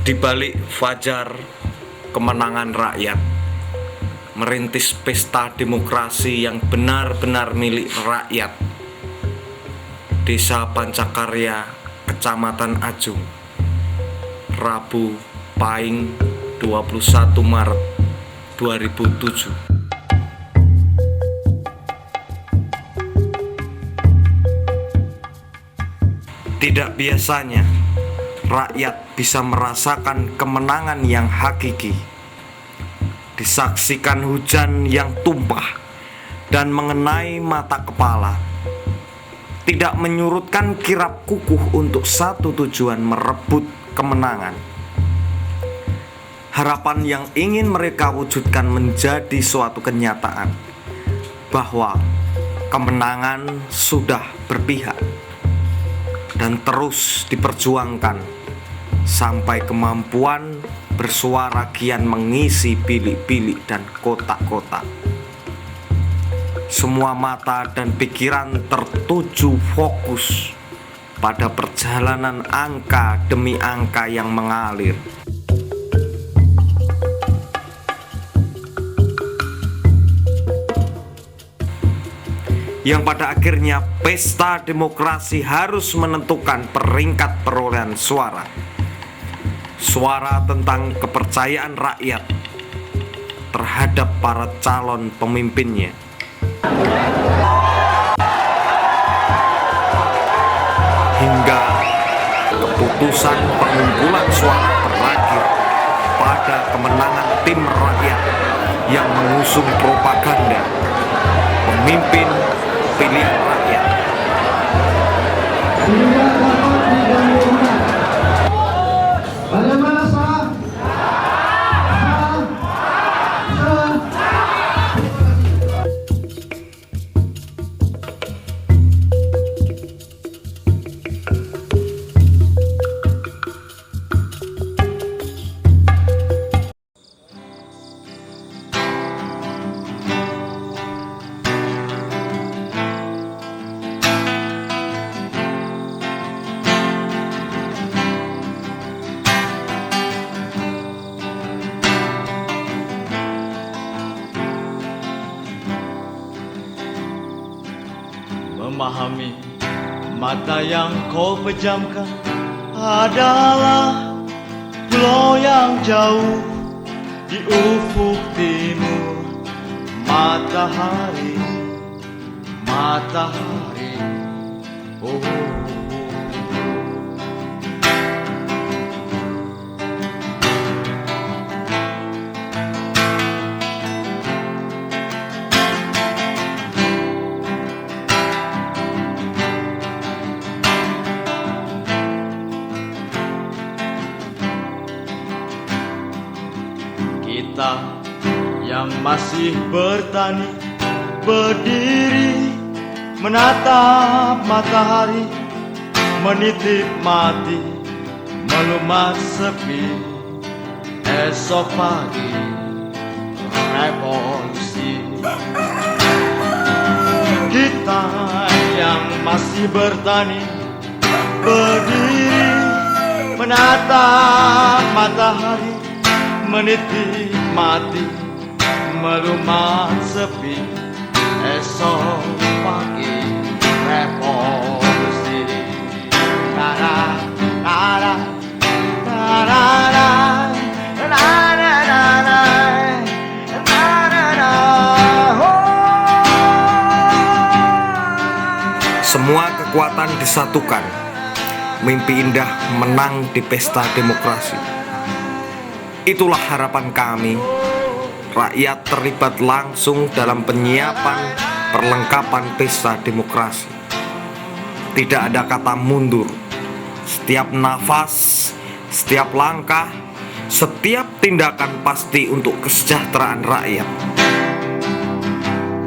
Di balik fajar kemenangan rakyat, merintis pesta demokrasi yang benar-benar milik rakyat. Desa Pancakarya, Kecamatan Ajung, Rabu Pahing 21 Maret 2007. Tidak biasanya rakyat bisa merasakan kemenangan yang hakiki. Disaksikan hujan yang tumpah dan mengenai mata kepala, tidak menyurutkan kirap kukuh untuk satu tujuan: merebut kemenangan. Harapan yang ingin mereka wujudkan menjadi suatu kenyataan bahwa kemenangan sudah berpihak dan terus diperjuangkan sampai kemampuan bersuara kian mengisi bilik-bilik dan kotak-kotak. Semua mata dan pikiran tertuju fokus pada perjalanan angka demi angka yang mengalir. Yang pada akhirnya pesta demokrasi harus menentukan peringkat perolehan suara. Suara tentang kepercayaan rakyat terhadap para calon pemimpinnya. Hingga keputusan pengumpulan suara berakhir pada kemenangan tim rakyat yang mengusung propaganda pemimpin pilihan rakyat. Memahami mata yang kau pejamkan adalah pulau yang jauh di ufuk timur. Matahari, matahari, oh. Kita yang masih bertani, berdiri menatap matahari, menitip mati, melumat sepi. Esok pagi revolusi. Kita yang masih bertani, berdiri menatap matahari, menitip mati, melumat sepi. Esok pagi revolusi. Nara, nara, nara, nara, nara, nara, nara, Semua kekuatan disatukan. Mimpi indah menang di pesta demokrasi. Itulah harapan kami. Rakyat terlibat langsung dalam penyiapan perlengkapan pesta demokrasi. Tidak ada kata mundur. Setiap nafas, setiap langkah, setiap tindakan pasti untuk kesejahteraan rakyat.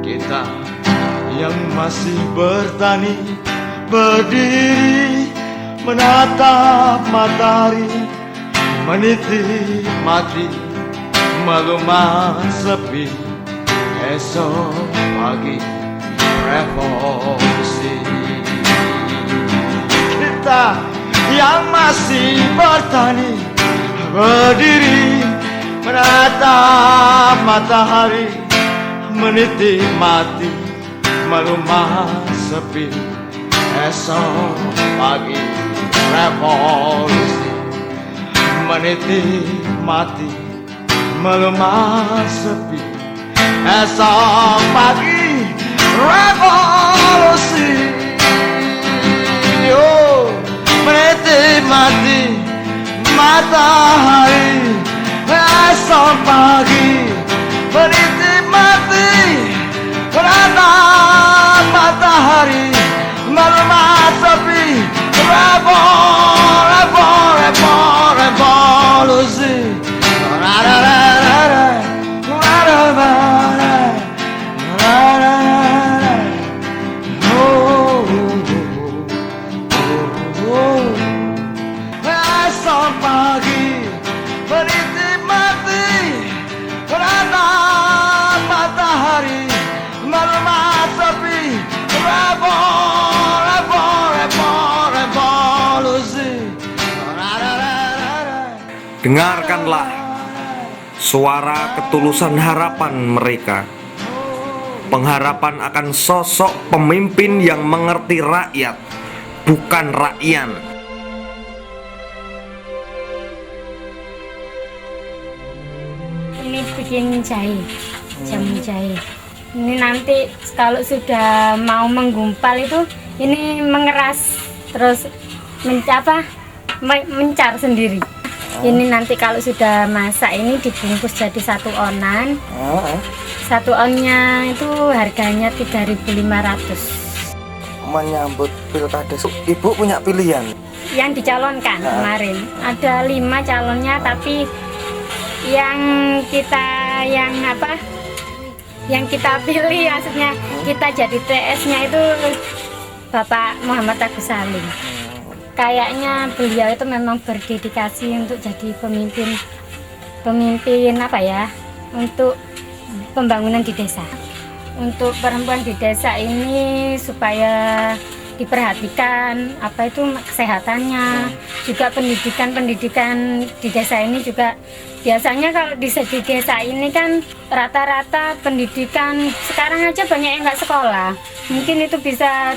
Kita yang masih bertani, berdiri menatap matahari, menitip mati, melumat sepi. Esok pagi revolusi. Kita yang masih bertani, berdiri menatap matahari, menikmati melumah sepi. Esok pagi revolusi, menikmati melumah sepi. Esok pagi revolusi, yo menikmati matahari. Esok pagi menikmati menatap matahari, melumah sepi. Revolusi. Esok pagi menikmati menatap matahari, melumah sepi. Revolusi. Dengarkanlah suara ketulusan harapan mereka. Pengharapan akan sosok pemimpin yang mengerti rakyat, bukan rakyat. Ini bikin jahe, jamu jahe. Ini nanti kalau sudah mau menggumpal itu, ini mengeras, terus mencar sendiri. Ini nanti kalau sudah masak ini dibungkus jadi satu onan. Satu onnya itu harganya 3.500. Menyambut pilkada, Ibu punya pilihan? Yang dicalonkan kemarin ada 5 calonnya, tapi yang kita pilih, maksudnya kita jadi TS-nya itu Bapak Muhammad Agus Salim. Kayaknya beliau itu memang berdedikasi untuk jadi pemimpin untuk pembangunan di desa. Untuk perempuan di desa ini supaya diperhatikan kesehatannya, juga pendidikan di desa ini juga. Biasanya kalau di desa ini kan rata-rata pendidikan sekarang aja banyak yang nggak sekolah. Mungkin itu bisa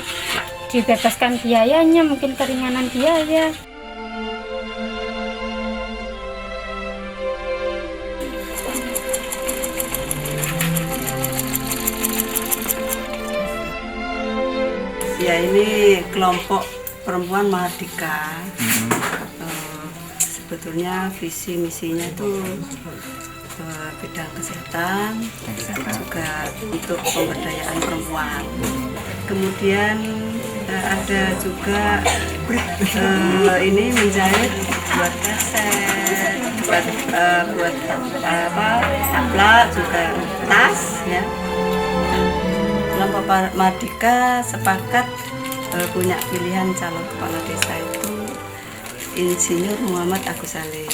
dibebaskan biayanya, mungkin keringanan biaya. Ya, ini kelompok perempuan Mahardika. Sebetulnya visi misinya itu bidang kesehatan, juga untuk pemberdayaan perempuan. Kemudian ada juga ini menjahit buat kaset, buat taplak, juga tas ya. Kelompok Mahardika sepakat punya pilihan calon kepala desa itu Insinyur Muhammad Agus Salim.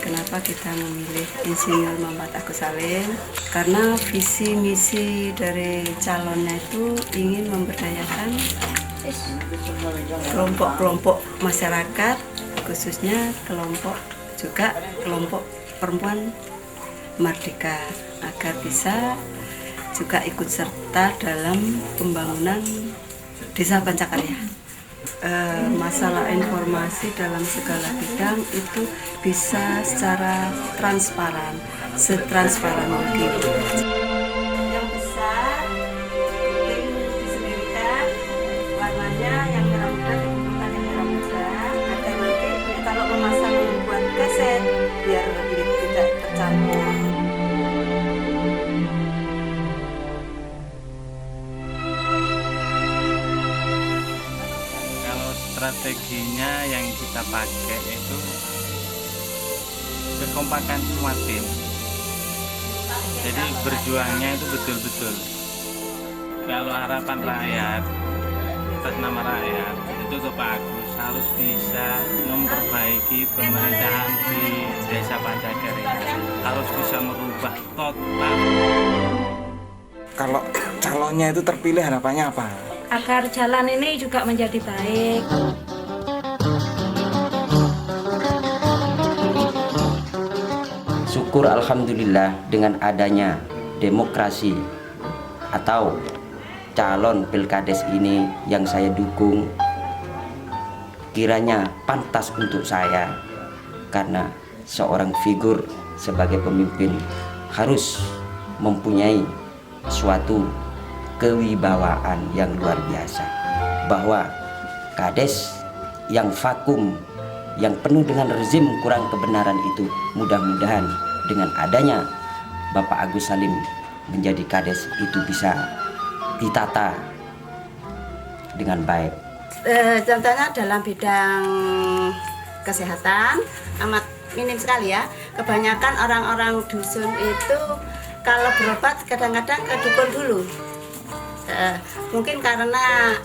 Kenapa kita memilih Insinyur Muhammad Agus Salim? Karena visi misi dari calonnya itu ingin memberdayakan kelompok-kelompok masyarakat, khususnya kelompok perempuan Mardika, agar bisa juga ikut serta dalam pembangunan Desa Pancakarya. Masalah informasi dalam segala bidang itu bisa secara transparan, setransparan mungkin. Yang besar, penting disendirikan, warnanya yang merah muda dikumpulkan yang merah muda, agar nanti kalau memasang buat kaset biar lebih tidak tercampur. Strateginya yang kita pakai itu kekompakan semua tim. Jadi berjuangnya itu betul-betul. Kalau harapan rakyat, atas nama rakyat, itu ke Pak Agus harus bisa memperbaiki pemerintahan di Desa Pancakarya. Harus bisa merubah total. Kalau calonnya itu terpilih, harapannya apa? Agar jalan ini juga menjadi baik. bersyukur alhamdulillah dengan adanya demokrasi atau calon Pilkades ini yang saya dukung kiranya pantas untuk saya, karena seorang figur sebagai pemimpin harus mempunyai suatu kewibawaan yang luar biasa, bahwa kades yang vakum, yang penuh dengan rezim kurang kebenaran itu, mudah-mudahan dengan adanya Bapak Agus Salim menjadi kades itu bisa ditata dengan baik. Contohnya dalam bidang kesehatan amat minim sekali ya. Kebanyakan orang-orang dusun itu kalau berobat kadang-kadang ke dukun dulu. Mungkin karena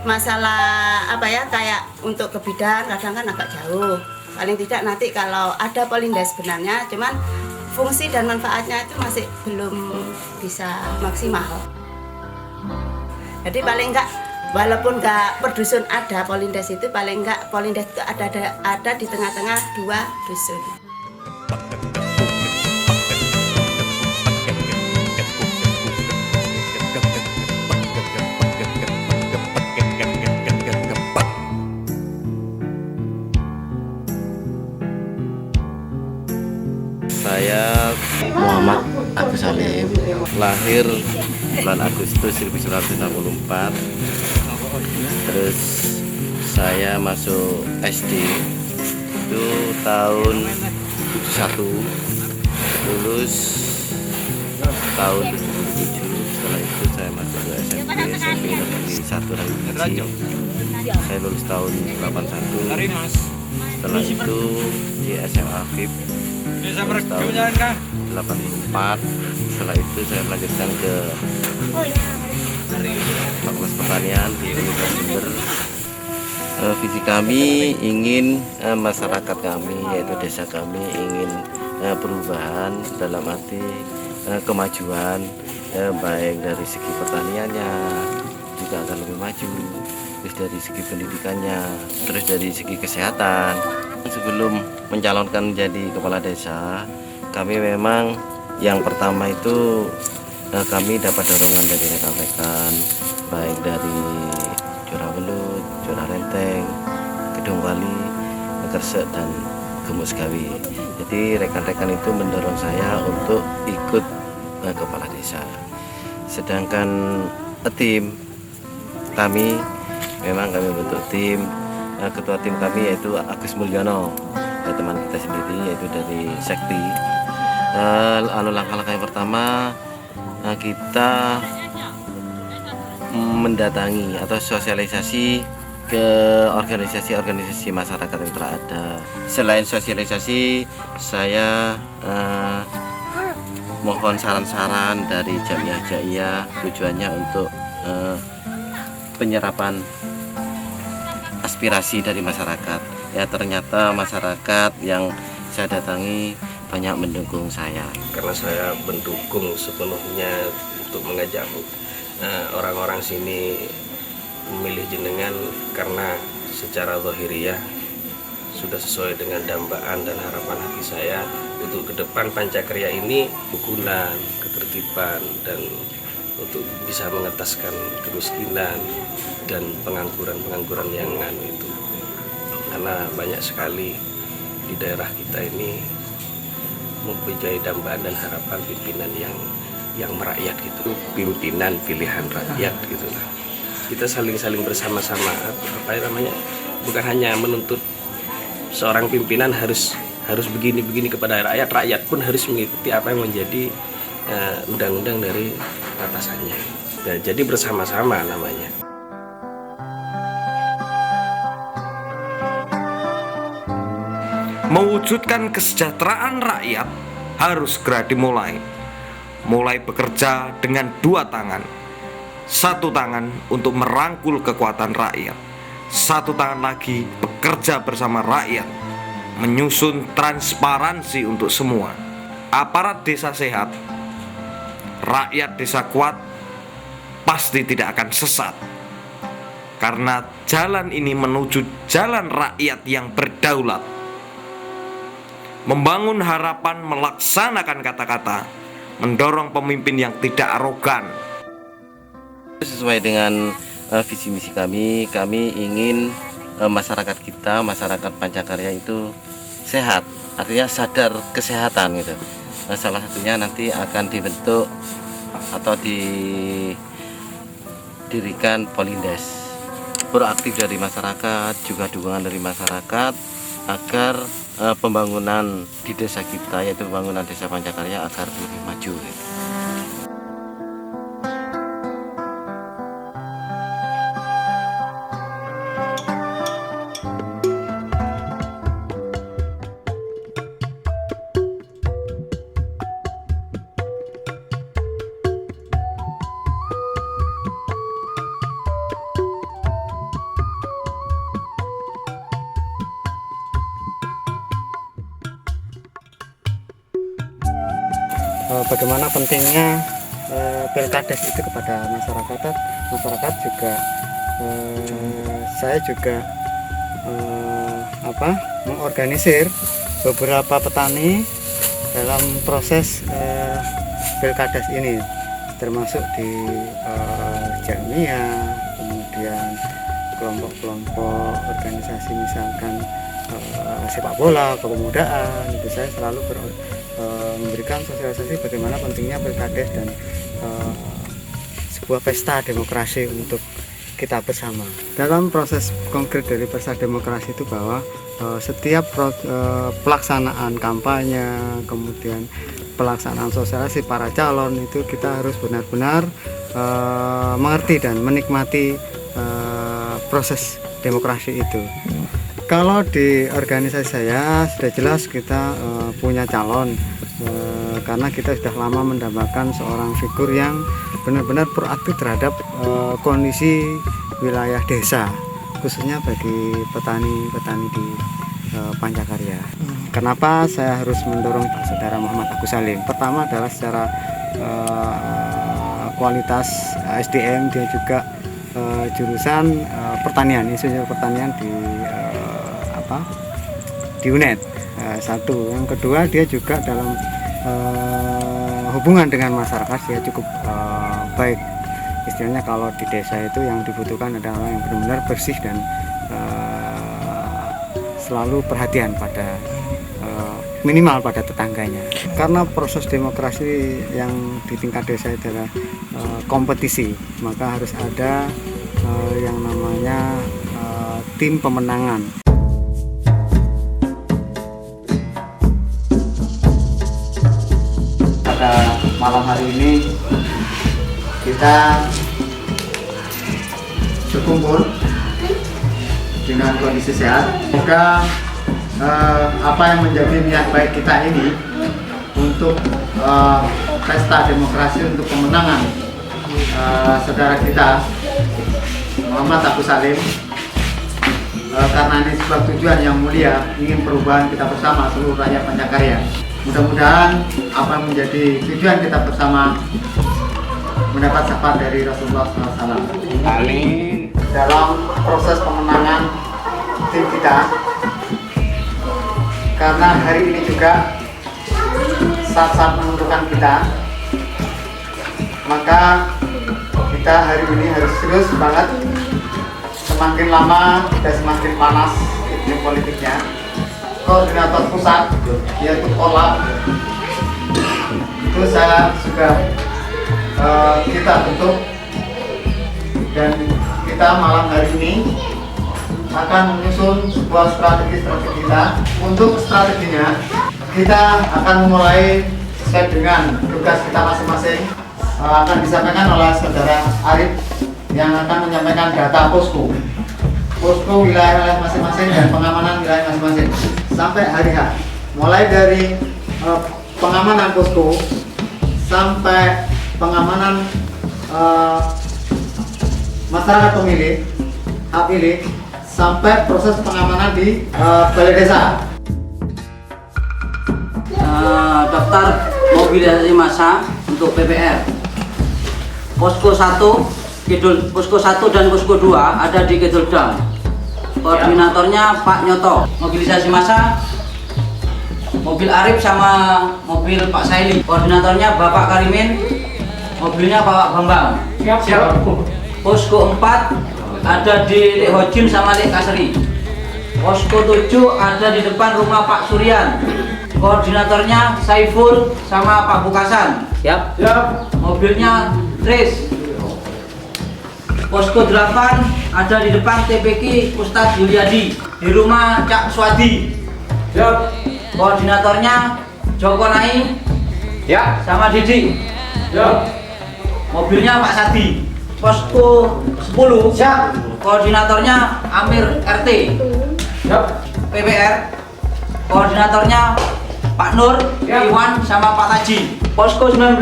masalah apa ya, kayak untuk ke bidan kadang kan agak jauh. Paling tidak nanti kalau ada polindes sebenarnya, cuman fungsi dan manfaatnya itu masih belum bisa maksimal. Jadi paling enggak, walaupun enggak per dusun ada polindes itu, paling enggak polindes itu ada di tengah-tengah 2 dusun. Saya Muhammad Agus Salim, lahir bulan Agustus 1964. Terus saya masuk SD itu tahun 71, lulus tahun 77. Setelah itu saya masuk ke SMP Negeri 1 Ranggiji. Saya lulus tahun 81. Setelah itu di SMA FIP tahun 84. Setelah itu saya melanjutkan ke Fakultas Pertanian di Universitas Jember. Visi kami ingin masyarakat kami, yaitu desa kami, ingin perubahan dalam arti kemajuan, baik dari segi pertaniannya juga akan lebih maju, terus dari segi pendidikannya, terus dari segi kesehatan. Sebelum mencalonkan menjadi kepala desa, kami memang yang pertama itu kami dapat dorongan dari rekan-rekan, baik dari Curah Belut, Curah Renteng, Kedung Wali, Kersek, dan Gemus Gawi. Jadi rekan-rekan itu mendorong saya untuk ikut kepala desa. Sedangkan tim kami, memang kami bentuk tim. Ketua tim kami yaitu Agus Mulyono, teman kita sendiri, yaitu dari Sekti. Langkah-langkah yang pertama, kita mendatangi atau sosialisasi ke organisasi-organisasi masyarakat yang telah ada. Selain sosialisasi, saya mohon saran-saran dari Jamiah tujuannya untuk penyerapan aspirasi dari masyarakat. Ya, ternyata masyarakat yang saya datangi banyak mendukung saya. Karena saya mendukung sepenuhnya untuk mengajak orang-orang sini memilih jenengan, karena secara zahiriyah sudah sesuai dengan dambaan dan harapan hati saya untuk ke depan Pancakarya ini kerukunan, ketertiban, dan untuk bisa mengetaskan kemiskinan dan pengangguran yang itu. Karena banyak sekali di daerah kita ini mempunyai dambaan dan harapan pimpinan yang merakyat gitu, pimpinan pilihan rakyat gitu lah. Kita saling bersama-sama, bukan hanya menuntut seorang pimpinan harus begini kepada rakyat, rakyat pun harus mengikuti apa yang menjadi undang-undang dari atasannya. Nah, jadi bersama-sama namanya. Mewujudkan kesejahteraan rakyat harus segera dimulai. Mulai bekerja dengan 2 tangan. 1 tangan untuk merangkul kekuatan rakyat, 1 tangan lagi bekerja bersama rakyat, menyusun transparansi untuk semua. Aparat desa sehat, rakyat desa kuat, pasti tidak akan sesat. Karena jalan ini menuju jalan rakyat yang berdaulat. membangun harapan, melaksanakan kata-kata, mendorong pemimpin yang tidak arogan. Sesuai dengan visi misi kami ingin masyarakat kita, masyarakat Pancakarya itu sehat, artinya sadar kesehatan gitu. Salah satunya nanti akan dibentuk atau didirikan Polindes. Proaktif dari masyarakat, juga dukungan dari masyarakat agar pembangunan di desa kita, yaitu pembangunan desa Pancakarya agar lebih maju gitu. Bagaimana pentingnya Pilkades itu kepada masyarakat juga saya juga mengorganisir beberapa petani dalam proses Pilkades ini, termasuk di Jamia, kemudian kelompok-kelompok organisasi misalkan sepak bola, kepemudaan. Itu saya selalu memberikan sosialisasi bagaimana pentingnya Pilkades dan sebuah pesta demokrasi untuk kita bersama. Dalam proses konkret dari pesta demokrasi itu bahwa setiap pelaksanaan kampanye, kemudian pelaksanaan sosialisasi para calon itu kita harus benar-benar mengerti dan menikmati proses demokrasi itu. Kalau di organisasi saya sudah jelas kita punya calon, karena kita sudah lama mendambakan seorang figur yang benar-benar proaktif terhadap kondisi wilayah desa, khususnya bagi petani-petani di Pancakarya. Kenapa saya harus mendorong Pak Saudara Muhammad Agus Salim? Pertama adalah secara kualitas SDM, dia juga jurusan pertanian, insinyur pertanian di UNED. Satu, yang kedua dia juga dalam hubungan dengan masyarakat dia cukup baik. Istilahnya kalau di desa itu yang dibutuhkan adalah yang benar-benar bersih dan selalu perhatian pada minimal pada tetangganya. Karena proses demokrasi yang di tingkat desa adalah kompetisi, maka harus ada yang namanya tim pemenangan. Pada malam hari ini kita berkumpul dengan kondisi sehat. Semoga apa yang menjadi niat baik kita ini untuk pesta demokrasi untuk kemenangan saudara kita Muhammad Agus Salim, karena ini sebuah tujuan yang mulia, ingin perubahan kita bersama seluruh rakyat Pancakarya. Mudah-mudahan apa yang menjadi tujuan kita bersama mendapat syafaat dari Rasulullah SAW. Amin. Dalam proses pemenangan tim kita, karena hari ini juga saat-saat menentukan kita, maka kita hari ini harus serius banget. Semakin lama dan semakin panas iklim politiknya. Koordinator pusat yaitu Polab itu saya sudah kita bentuk, dan kita malam hari ini akan menyusun sebuah strategi kita. Untuk strateginya kita akan memulai sesuai dengan tugas kita masing-masing. Akan disampaikan oleh saudara Arif yang akan menyampaikan data posko wilayah masing-masing dan pengamanan wilayah masing-masing sampai hari H. Mulai dari pengamanan posko sampai pengamanan masyarakat pemilih, hak pilih, sampai proses pengamanan di balai desa. Daftar mobilisasi massa untuk PPR. Posko 1 dan Posko 2 ada di Kidul Dam. Koordinatornya Pak Nyoto. Mobilisasi massa mobil Arif sama mobil Pak Saili. Koordinatornya Bapak Karimin, mobilnya Bapak Bambang. Siap. Posko 4 ada di Lek Hojin sama Lek Kaseri. Posko 7 ada di depan rumah Pak Suryan. Koordinatornya Saiful sama Pak Bukasan. Siap. Mobilnya Tris. Posko 8 ada di depan TPK Ustadz Yuliadi di rumah Cak Swadi. Siap. Koordinatornya Joko Nai. Ya. Sama Didi. Siap. Mobilnya Pak Sadi. Posko 10. Siap. Koordinatornya Amir RT. Siap. PPR. Koordinatornya Pak Nur, Iwan sama Pak Taji. Posko 19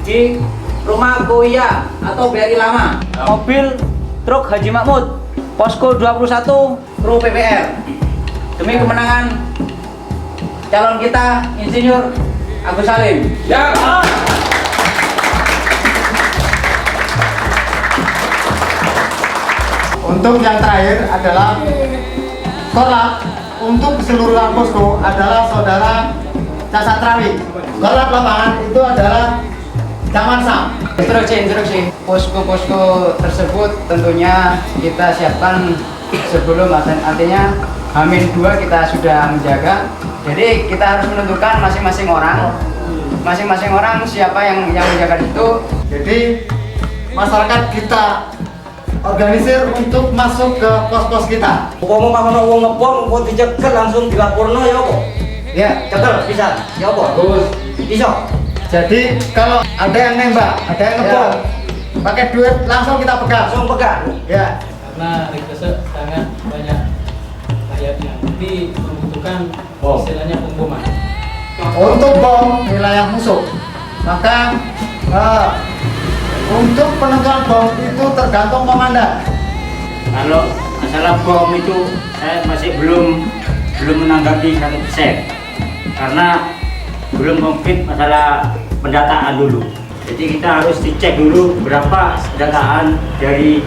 di rumah Koya atau BRI Lama. Mobil truk Haji Mahmud. Posko 21 kru PPR. Demi kemenangan calon kita Insinyur Agus Salim. Ya. Untuk yang terakhir adalah korlap untuk keseluruhan posko adalah saudara Casatrawi. Korlap lapangan itu adalah Caman Sam. Instruksi posko-posko tersebut tentunya kita siapkan sebelum artinya H-2 kita sudah menjaga. Jadi kita harus menentukan masing-masing orang siapa yang menjaga itu. Jadi masyarakat kita organisir untuk masuk ke pos-pos kita. Umpama makono wong ngebom kok dicekel langsung dilaporno ya apa? Ya, cekel bisa. Ya apa? Terus iso. Jadi kalau ada yang nembak, ada yang ngebom, pakai duit langsung kita pegang. Langsung pegang. Ya. Karena Rikese sangat banyak rakyatnya, jadi membutuhkan istilahnya pengboman. Untuk bom wilayah musuh, maka untuk penentuan bom itu tergantung komandan. Kalau masalah bom itu saya masih belum menanggapi 100% karena belum konkret masalah pendataan dulu. Jadi kita harus dicek dulu berapa pendataan dari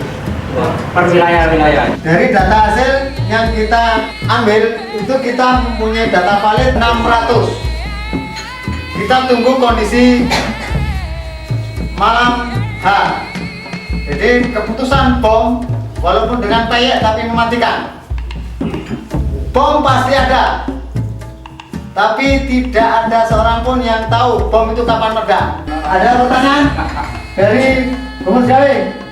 per wilayah-wilayah. Dari data hasil yang kita ambil itu kita mempunyai data valid 600. Kita tunggu kondisi malam H. Jadi keputusan bom walaupun dengan peyek tapi mematikan. Bom pasti ada, tapi tidak ada seorang pun yang tahu bom itu kapan meledak. Ada pertanyaan dari Bung Galing?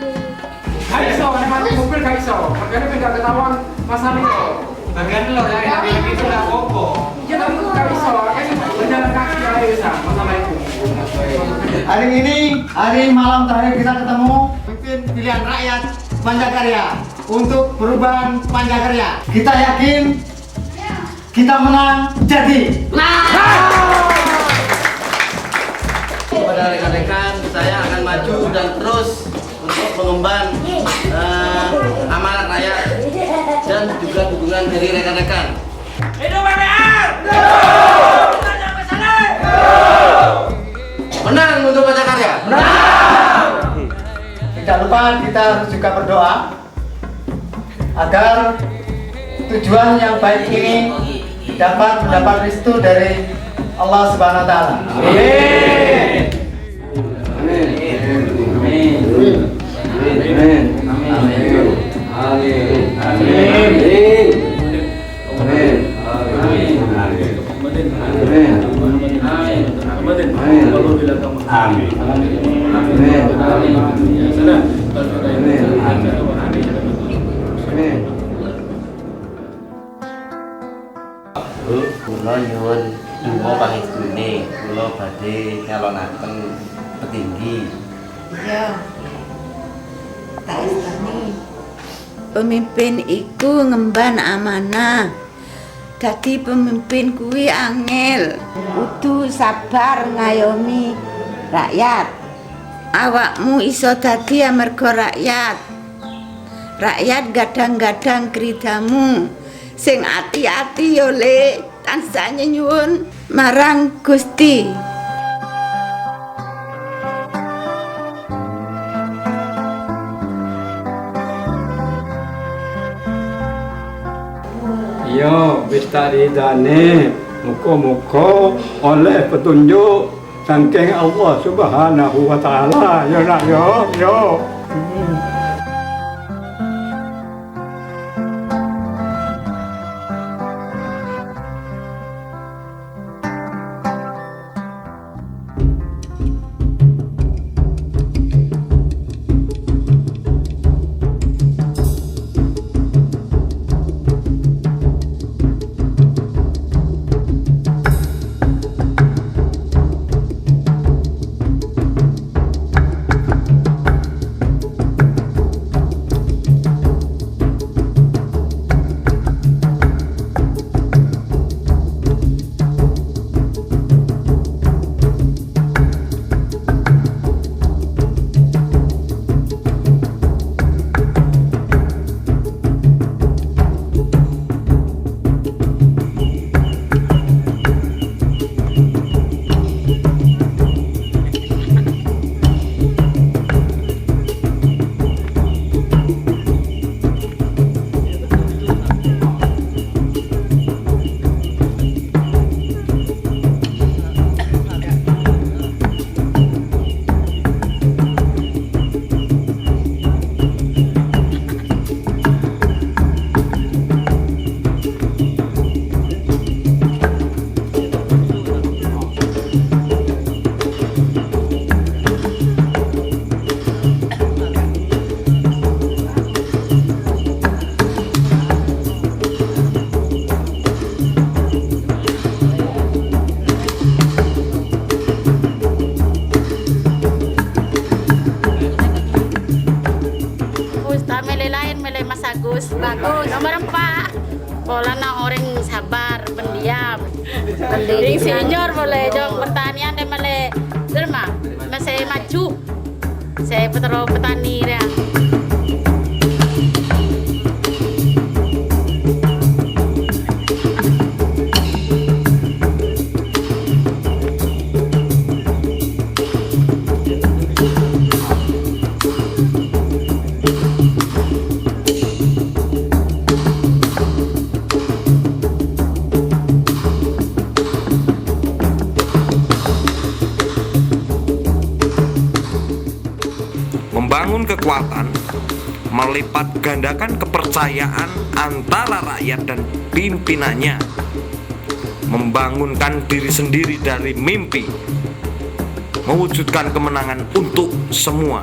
Gak iso, mati mobil gak iso. Makanya tidak ketahuan masalah itu. Bagian lo yang itu gak apa-apa. Ya tapi itu gak iso. Berjalan kaki aja bisa masalah itu. Hari ini, hari malam terakhir kita ketemu pemimpin pilihan rakyat Pancakarya untuk perubahan Pancakarya. Kita yakin kita menang jadi. Kepada rekan-rekan, saya akan maju dan terus untuk mengemban amanat rakyat dan juga dukungan dari rekan-rekan. Hidup PPR! Menang untuk Pancakarya. Menang! Tidak lupa kita harus juga berdoa agar tujuan yang baik ini dapat mendapat restu dari Allah Subhanahu wa taala. Amin. Bu, kula nyuwun donga pangestune kula badhe nyalonaken petinggi. Ya. Tak istani. Pemimpin iku ngemban amanah. Dadi pemimpin kuwi angel. Kudu sabar ngayomi rakyat. Awakmu iso dadi amarga rakyat. Rakyat gadang-gadang kridamu. Sing ati-ati yo Le, tansah nyuwun marang Gusti. Yo, wis tak ridane. Muka-muka oleh petunjuk saking Allah Subhanahu wa taala ya nak yo. Bagus. Nomor 4. Polana orang sabar, pendiam. Pendiri senior boleh dong pertanian dan boleh derma. Masih maju. Saya petani ya. Membangun kekuatan, melipat gandakan kepercayaan antara rakyat dan pimpinannya, membangunkan diri sendiri dari mimpi, mewujudkan kemenangan untuk semua.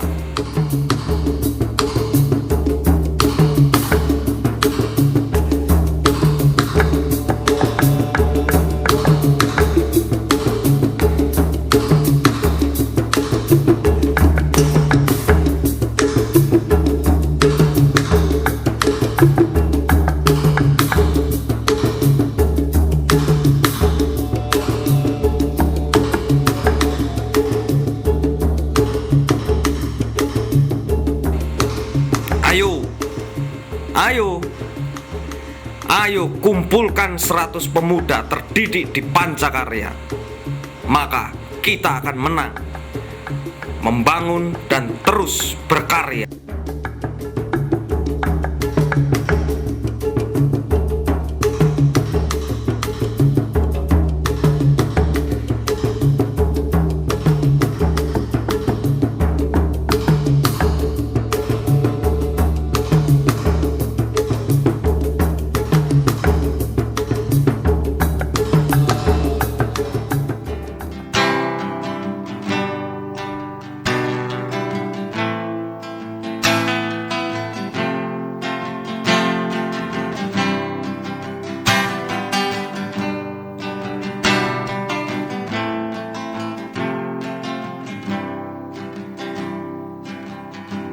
Ayo kumpulkan 100 pemuda terdidik di Pancakarya. Maka kita akan menang, membangun dan terus berkarya.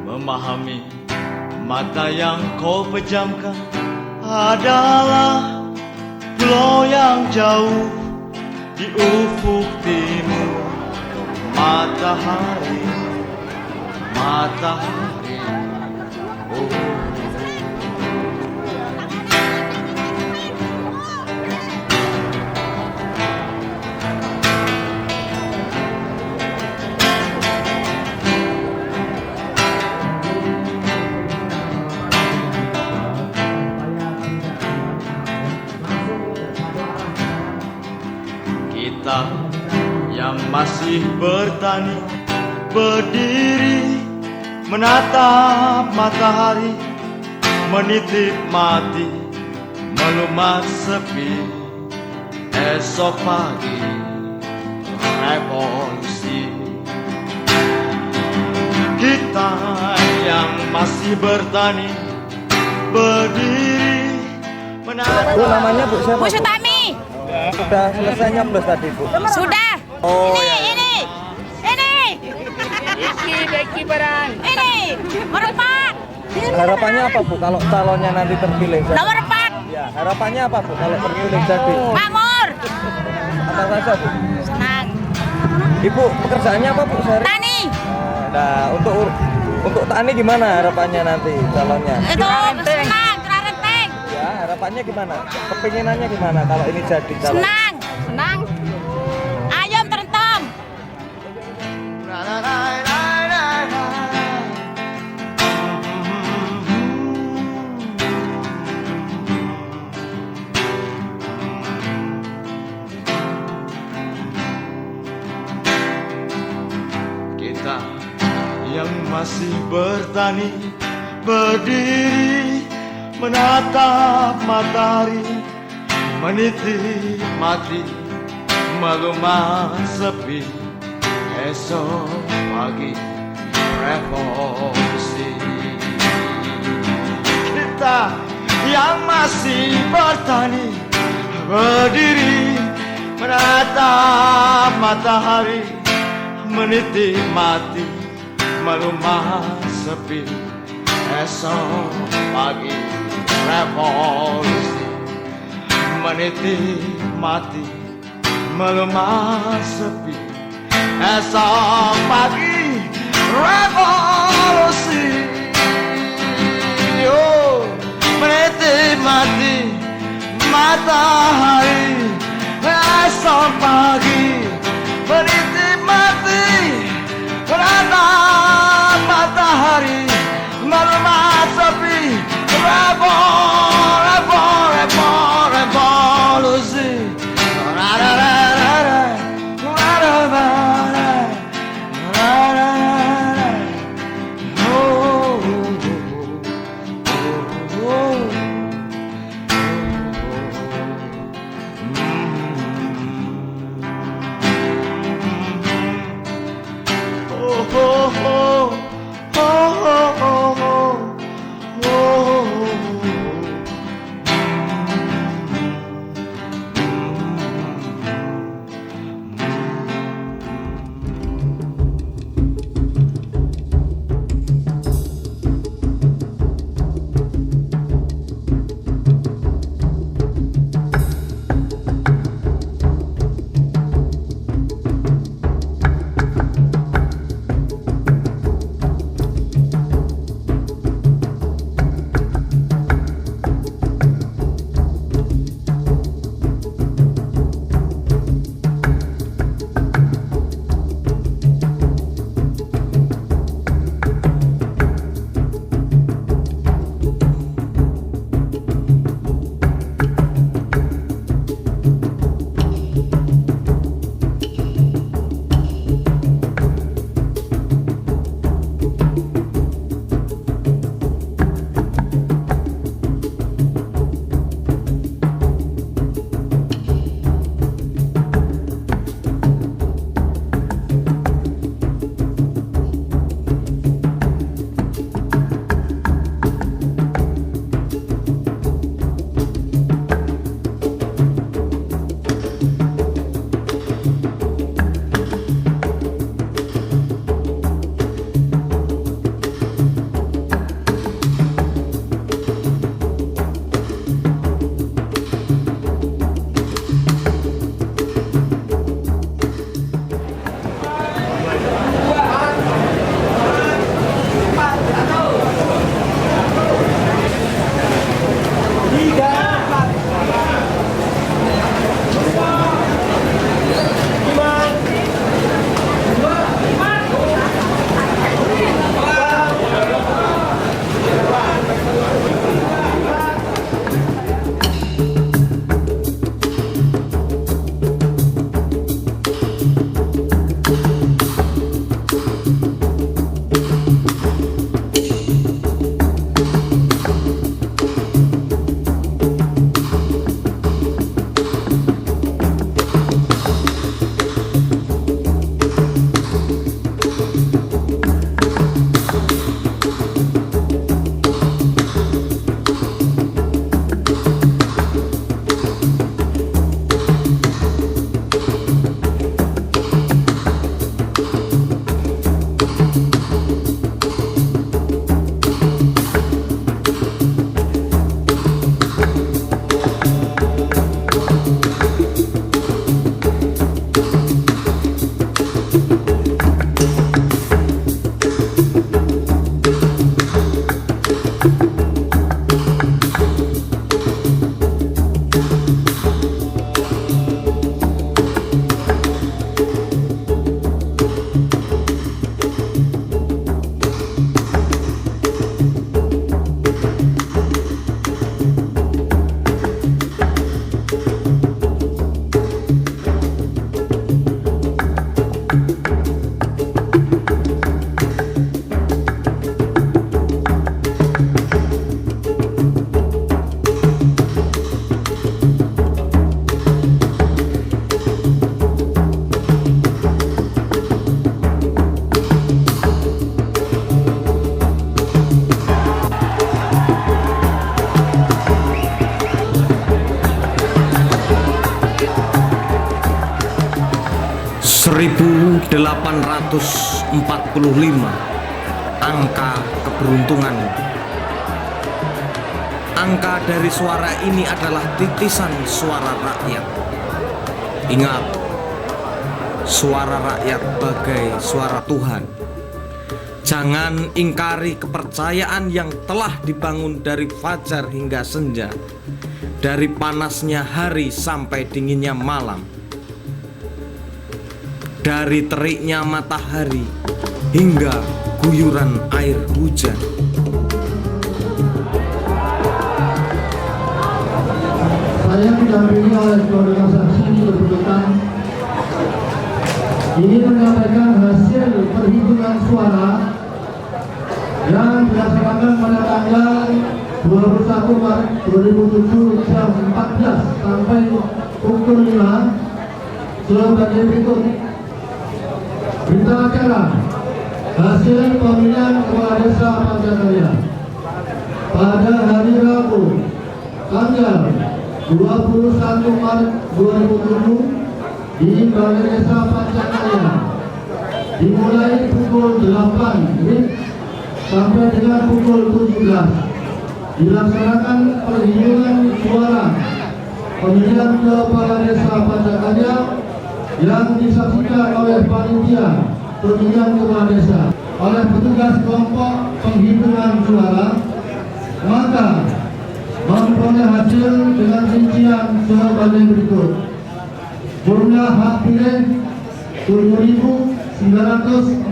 Memahami mata yang kau pejamkan adalah pulau yang jauh di ufuk timur. Matahari, matahari, oh. masih bertani, berdiri menatap matahari, menitip mati, melumat sepi. Esok pagi revolusi. Kita yang masih bertani, berdiri menatap. Bu, namanya Bu siapa? Bu Sutami. Sudah selesai nyoblos tadi, Bu? Sudah. Oh, Ini. Beki barang. Ini, merempat. harapannya apa, Bu, kalau calonnya nanti terpilih? Nomor 4. Ya, harapannya apa, Bu, kalau terpilih jadi? Makmur. Apa saja, Bu? Senang. Ibu, pekerjaannya apa, Bu, sehari? Tani. Nah, untuk tani gimana harapannya nanti calonnya? Itu senang, kena renteng. Ya, harapannya gimana? Kepinginannya gimana kalau ini jadi calon? Senang. Ayam terentam. Kita yang masih bertani, berdiri menatap matahari, menitip mati, melumat sepi. Esok pagi revolusi. Kita yang masih bertani, berdiri menatap matahari, menitip mati, melumat sepi. Esok pagi revolusi. Menitip mati, melumat sepi. Esok pagi revolusi. Oh, menitip mati matahari. Esok pagi menitip mati, menatap matahari, melumat sepi. Revolusi. 1845, angka keberuntungan. Angka dari suara ini adalah titisan suara rakyat. Ingat, suara rakyat bagai suara Tuhan. Jangan ingkari kepercayaan yang telah dibangun dari fajar hingga senja, dari panasnya hari sampai dinginnya malam, dari teriknya matahari hingga guyuran air hujan. Saya didampingi oleh keluarga saksi berkedudukan ingin menyampaikan hasil perhitungan suara yang dilaksanakan pada tanggal 21 Maret 2007 jam 14 sampai pukul 5 sebagai berikut. Berita acara hasil pemilihan kepala desa Pancakarya pada hari Rabu tanggal 21 Maret 2007 di Balai Desa Pancakarya dimulai pukul 8 WIB sampai dengan pukul 17 dilaksanakan perhitungan suara pemilihan kepala desa Pancakarya yang disaksikan oleh panitia pemilihan kepala desa oleh petugas kelompok penghitungan suara, maka memperoleh hasil dengan rincian sebagai berikut. Jumlah hak pilih 7.940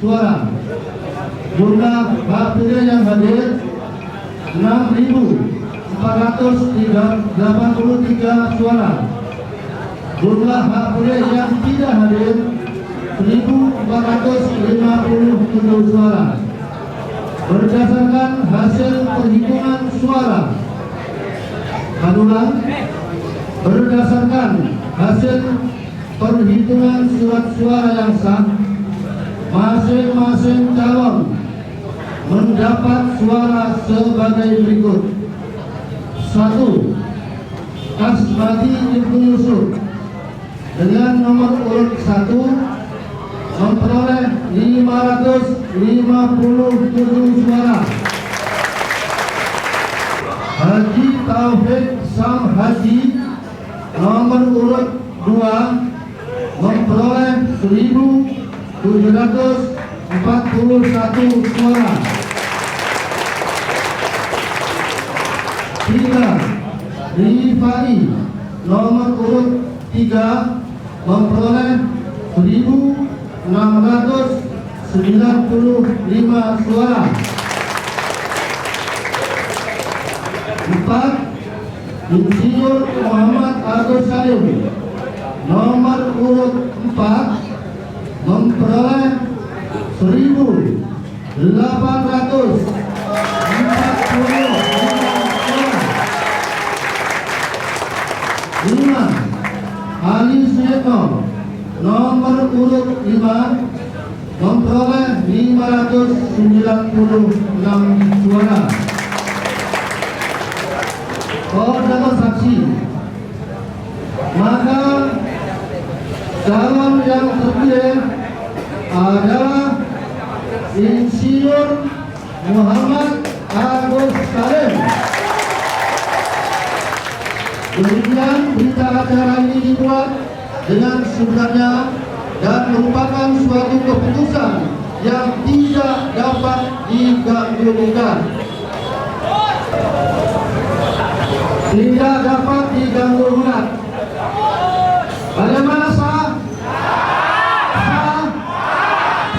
suara. Jumlah hak pilih yang hadir 6.483 suara. Jumlah hak pilih yang tidak hadir 1.457 suara. Berdasarkan hasil perhitungan suara, berdasarkan hasil perhitungan surat suara yang sah, masing-masing calon mendapat suara sebagai berikut. 1. Asmadi Ibnu Yusuf dengan nomor urut 1 memperoleh 557 suara. Haji Taufik Sam Haji nomor urut 2 memperoleh 1.741 suara. 3. Rifai nomor urut 3 memperoleh 1.695 suara. 4. Insinyur Muhammad Agus Salim nomor urut 4 memperoleh 1.845 suara. 5. Ali Suyetno nomor urut 5 memperoleh 596 suara. Saudara saksi, maka calon yang terpilih adalah Insinyur Muhammad Agus Salim. Demikian berita acara ini dibuat dengan sebenarnya dan merupakan suatu keputusan yang tidak dapat diganggu-gugat. Tidak dapat diganggu-gugat. Bagaimana sah? Sah?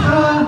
Sah?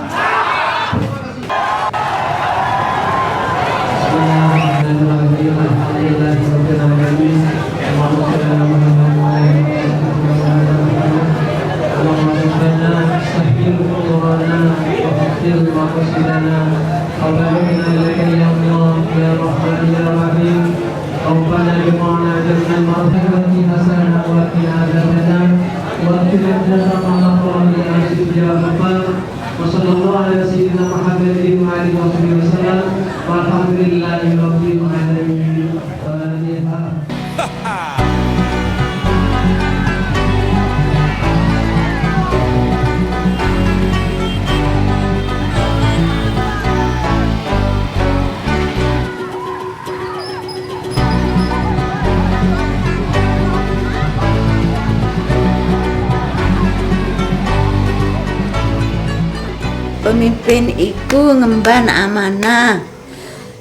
Pemimpin iku ngemban amanah.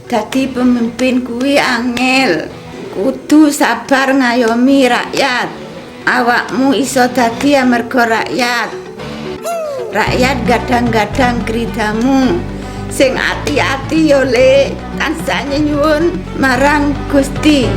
Dadi pemimpin kuwi angel. Kudu sabar ngayomi rakyat. Awakmu iso dadi amarga rakyat. Rakyat gadang-gadang kridamu. Sing ati-ati yo Le, tansah nyuwun marang Gusti.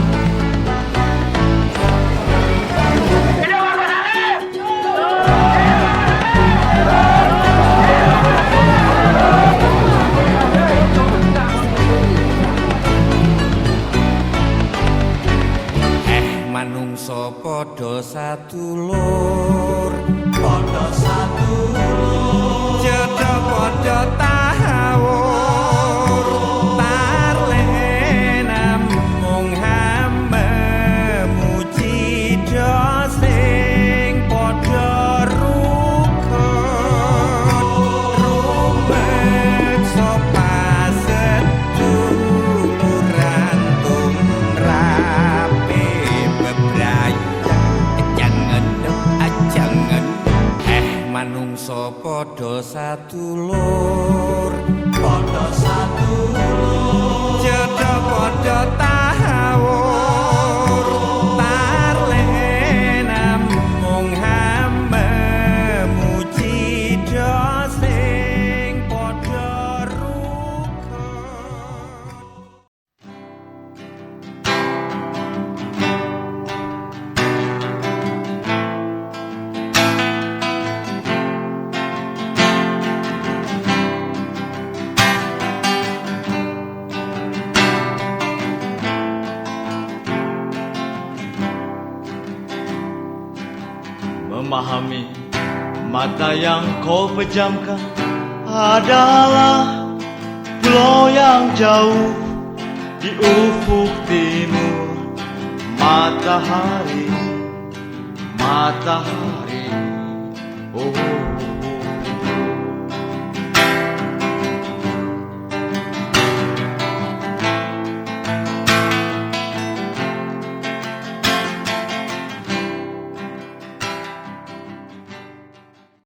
Manungsa padha satulur, padha satulur, jeda padha tahawur, tarlenam mung hamba muji sing padha rukun, rumet sopa seduluran tumrape. Manungsa padha satulur, padha satulur, jeda padha tahawur, tarlenam mung hamba muji sing padha rukun. Memahami mata yang kau pejamkan adalah pulau yang jauh di ufuk timur. Matahari, matahari